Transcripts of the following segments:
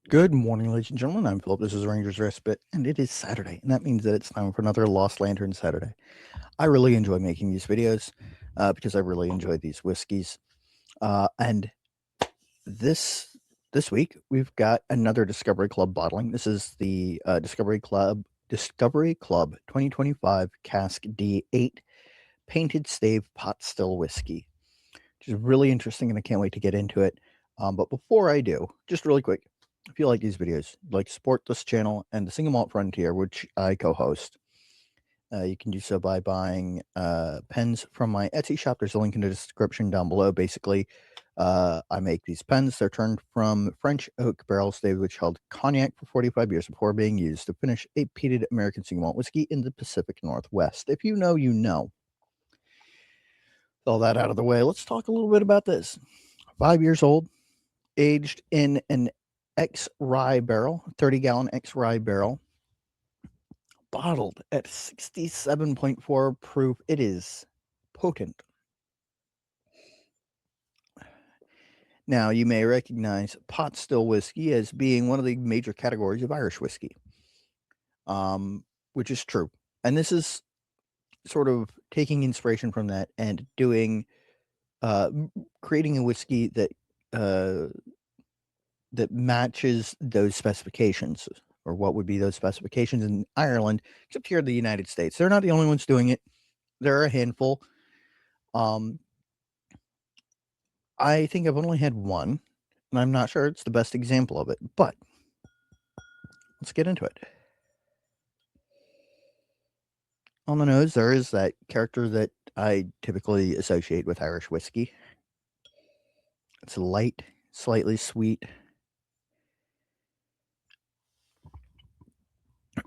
Good morning, ladies and gentlemen. I'm Philip. This is Ranger's Respite, and it is Saturday, and that means that it's time for another Lost Lantern Saturday. I really enjoy making these videos because I really enjoy these whiskeys. And this week we've got another Discovery Club bottling. This is the Discovery Club 2025 Cask D8 Painted Stave Pot Still Whiskey, which is really interesting, and I can't wait to get into it. But before I do, just really quick, if you like these videos, like support this channel and the Single Malt Frontier, which I co-host, you can do so by buying pens from my Etsy shop. There's a link in the description down below. Basically, I make these pens. They're turned from French oak barrel stave, which held cognac for 45 years before being used to finish a peated American single malt whiskey in the Pacific Northwest. If you know, you know. All that out of the way, let's talk a little bit about this. 5 years old, aged in an X-rye barrel, 30-gallon X-rye barrel, bottled at 67.4 proof. It is potent. Now, you may recognize pot still whiskey as being one of the major categories of Irish whiskey, which is true. And this is sort of taking inspiration from that and doing, creating a whiskey that that matches those specifications, or what would be those specifications in Ireland, except here in the United States. They're not the only ones doing it. There are a handful. Um, I think I've only had one, and I'm not sure it's the best example of it, but let's get into it. On the nose, there is that character that I typically associate with Irish whiskey. It's light, slightly sweet.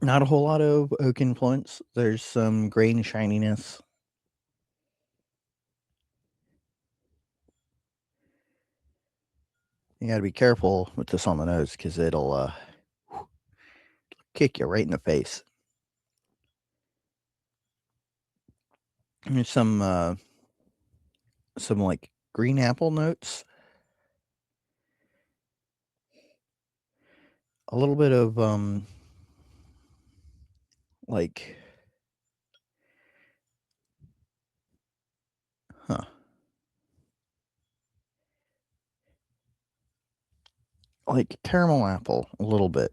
Not a whole lot of oak influence. There's some grain shininess. You got to be careful with this on the nose because it'll kick you right in the face. There's some like green apple notes, a little bit of like, huh, like caramel apple, a little bit.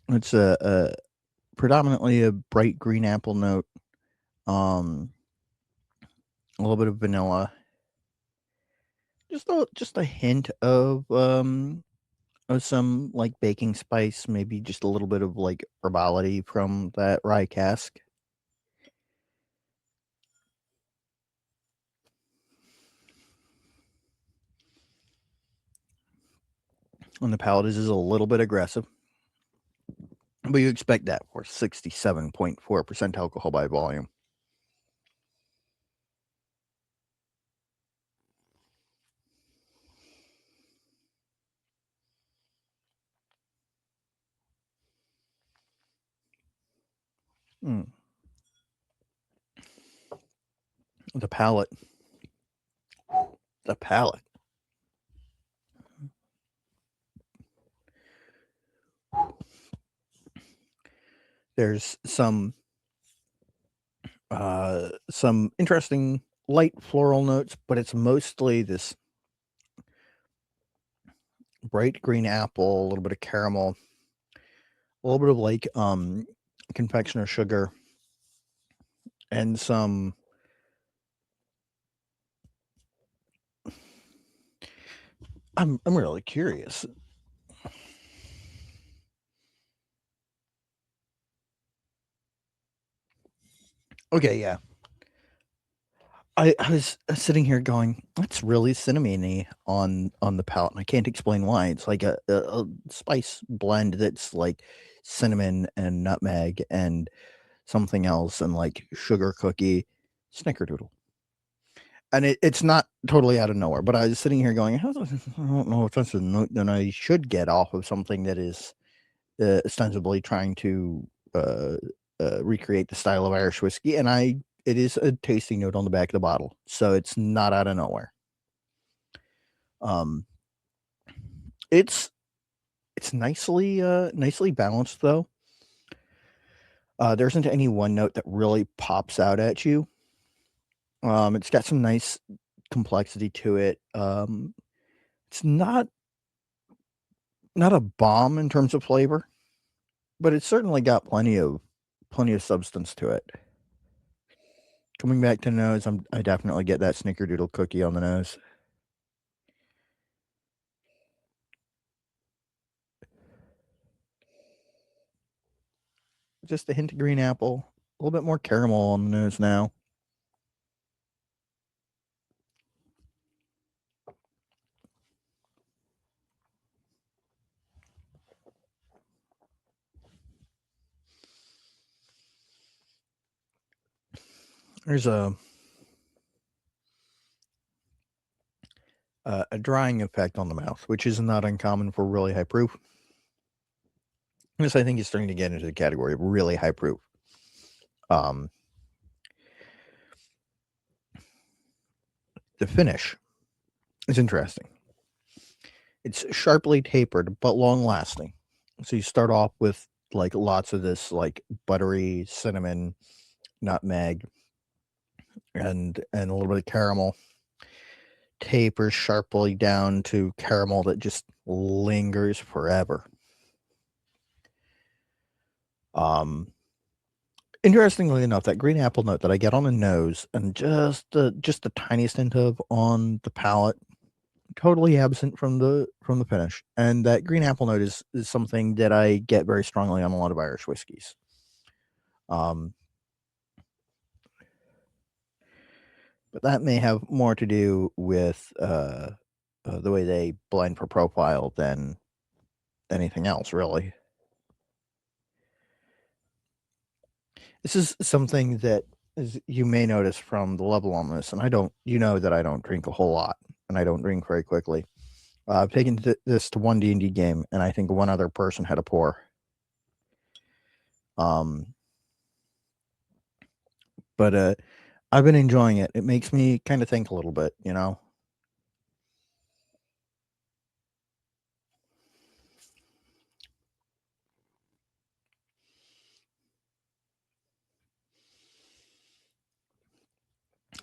It's a predominantly a bright green apple note, a little bit of vanilla, just a hint of some like baking spice, maybe just a little bit of like herbality from that rye cask. On the palate is a little bit aggressive, but you expect that for 67.4% alcohol by volume. Mm. The palate. The palate. There's some interesting light floral notes, but it's mostly this bright green apple, a little bit of caramel, a little bit of like confectioner sugar, and some I'm really curious. Okay, yeah. I was sitting here going, that's really cinnamony on the palate, and I can't explain why. It's like a spice blend that's like cinnamon and nutmeg and something else and like sugar cookie snickerdoodle. And it's not totally out of nowhere, but I was sitting here going, I don't know if that's a note that I should get off of something that is ostensibly trying to recreate the style of Irish whiskey, and it is a tasting note on the back of the bottle, so it's not out of nowhere. Um, it's It's nicely balanced though. There isn't any one note that really pops out at you. It's got some nice complexity to it. It's not a bomb in terms of flavor, but it's certainly got plenty of substance to it. Coming back to nose, I definitely get that snickerdoodle cookie on the nose. Just a hint of green apple, a little bit more caramel on the nose now. There's a drying effect on the mouth, which is not uncommon for really high proof. This, I think, is starting to get into the category of really high proof. The finish is interesting. It's sharply tapered, but long lasting. So you start off with like lots of this like buttery cinnamon, nutmeg, and a little bit of caramel. Tapers sharply down to caramel that just lingers forever. Interestingly enough, that green apple note that I get on the nose and just the tiniest hint of on the palate, totally absent from the finish. And that green apple note is something that I get very strongly on a lot of Irish whiskeys. But that may have more to do with the way they blend for profile than anything else, really. This is something that you may notice from the level on this, and I don't, that I don't drink a whole lot, and I don't drink very quickly. I've taken this to one D&D game, and I think one other person had a pour. But I've been enjoying it. It makes me kind of think a little bit,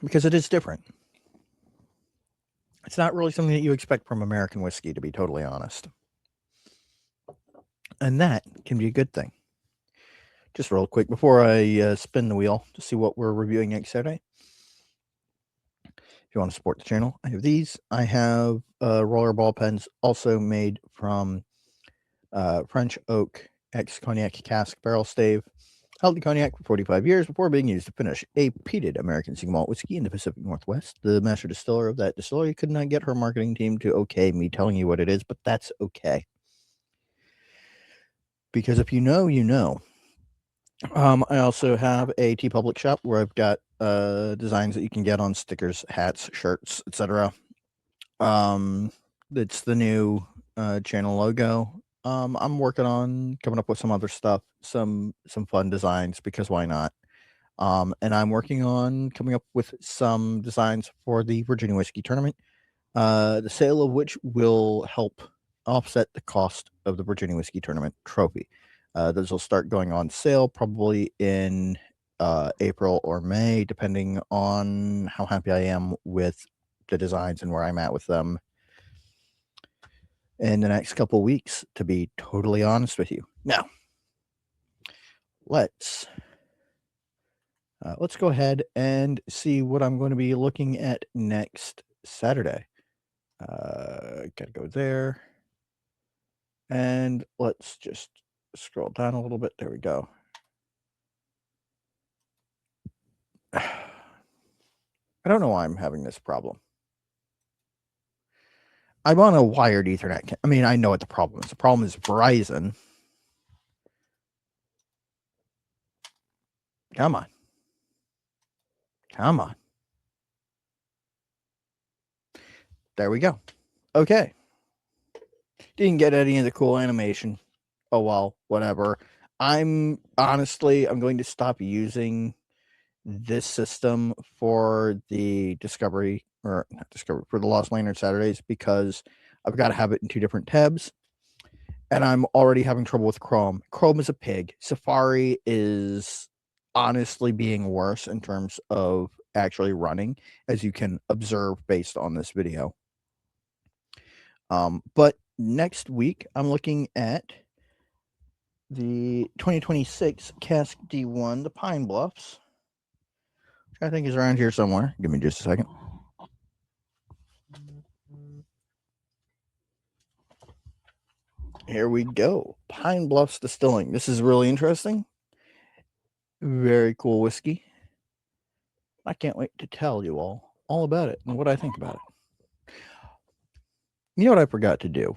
because it is different. It's not really something that you expect from American whiskey, to be totally honest. And that can be a good thing. Just real quick, before I spin the wheel to see what we're reviewing next Saturday. If you want to support the channel, I have these. I have roller ball pens, also made from French oak ex-cognac cask barrel stave. Held the cognac for 45 years before being used to finish a peated American single malt whiskey in the Pacific Northwest. The master distiller of that distillery could not get her marketing team to okay me telling you what it is, but that's okay. Because if you know, you know. I also have a TeePublic shop where I've got designs that you can get on stickers, hats, shirts, etc. It's the new channel logo. I'm working on coming up with some other stuff, some fun designs, because why not? And I'm working on coming up with some designs for the Virginia Whiskey Tournament, the sale of which will help offset the cost of the Virginia Whiskey Tournament trophy. Those will start going on sale probably in April or May, depending on how happy I am with the designs and where I'm at with them in the next couple weeks, to be totally honest with you. Now, let's go ahead and see what I'm going to be looking at next Saturday. Gotta go there. And let's just scroll down a little bit. There we go. I don't know why I'm having this problem. I'm on a wired Ethernet. I mean, I know what the problem is. The problem is Verizon. Come on. Come on. There we go. Okay. Didn't get any of the cool animation. Oh, well, whatever. I'm going to stop using this system for the Discovery, or not Discovery, for the Lost Lantern Saturdays, because I've got to have it in two different tabs. And I'm already having trouble with Chrome. Chrome is a pig. Safari is honestly being worse in terms of actually running, as you can observe based on this video. But next week, I'm looking at the 2026 Cask D1, the Pine Bluffs, which I think is around here somewhere. Give me just a second. Here we go. Pine Bluffs Distilling. This is really interesting. Very cool whiskey. I can't wait to tell you all about it and what I think about it. You know what I forgot to do?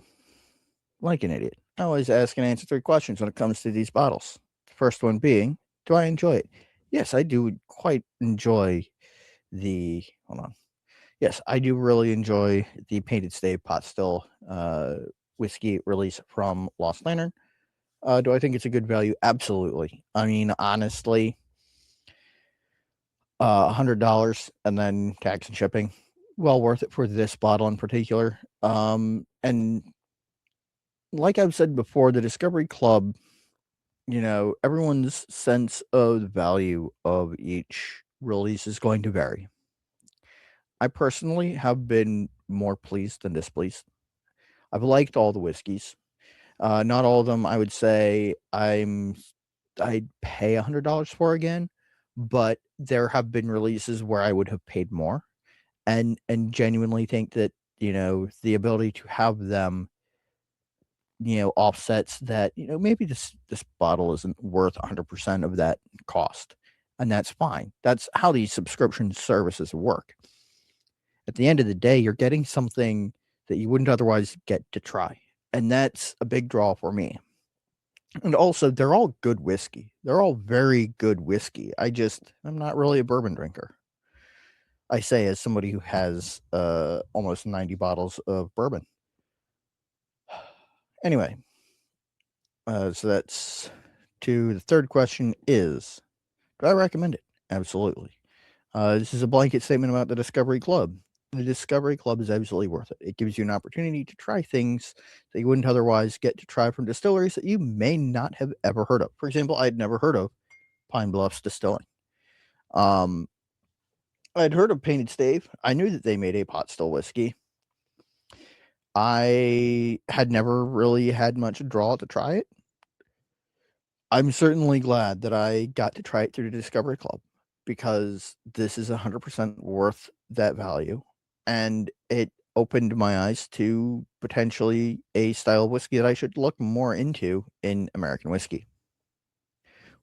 Like an idiot. I always ask and answer 3 questions when it comes to these bottles. The first one being, do I enjoy it? Yes, I do quite enjoy the... Hold on. Yes, I do really enjoy the Painted Stave Pot Still whiskey release from Lost Lantern. Do I think it's a good value? Absolutely. I mean, honestly, $100 and then tax and shipping, well worth it for this bottle in particular. And like I've said before, the Discovery Club, you know, everyone's sense of the value of each release is going to vary. I personally have been more pleased than displeased. I've liked all the whiskeys. Not all of them I would say I'd pay $100 for again, but there have been releases where I would have paid more, and genuinely think that, you know, the ability to have them, you know, offsets that, you know, maybe this bottle isn't worth 100% of that cost, and that's fine. That's how these subscription services work. At the end of the day, you're getting something that you wouldn't otherwise get to try, and that's a big draw for me. And also, they're all good whiskey. They're all very good whiskey. I'm not really a bourbon drinker. I say as somebody who has almost 90 bottles of bourbon. Anyway, so that's to the third question is, do I recommend it? Absolutely. This is a blanket statement about the Discovery Club. The Discovery Club is absolutely worth it. It gives you an opportunity to try things that you wouldn't otherwise get to try from distilleries that you may not have ever heard of. For example, I'd never heard of Pine Bluffs Distilling. I'd heard of Painted Stave. I knew that they made a pot still whiskey. I had never really had much draw to try it. I'm certainly glad that I got to try it through the Discovery Club, because this is 100% worth that value, and it opened my eyes to potentially a style of whiskey that I should look more into in American whiskey.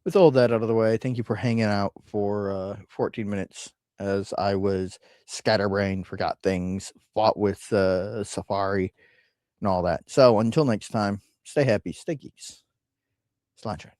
With all that out of the way, thank you for hanging out for 14 minutes as I was scatterbrained, forgot things, fought with Safari, and all that. So until next time, stay happy, stay geeks. Sláinte.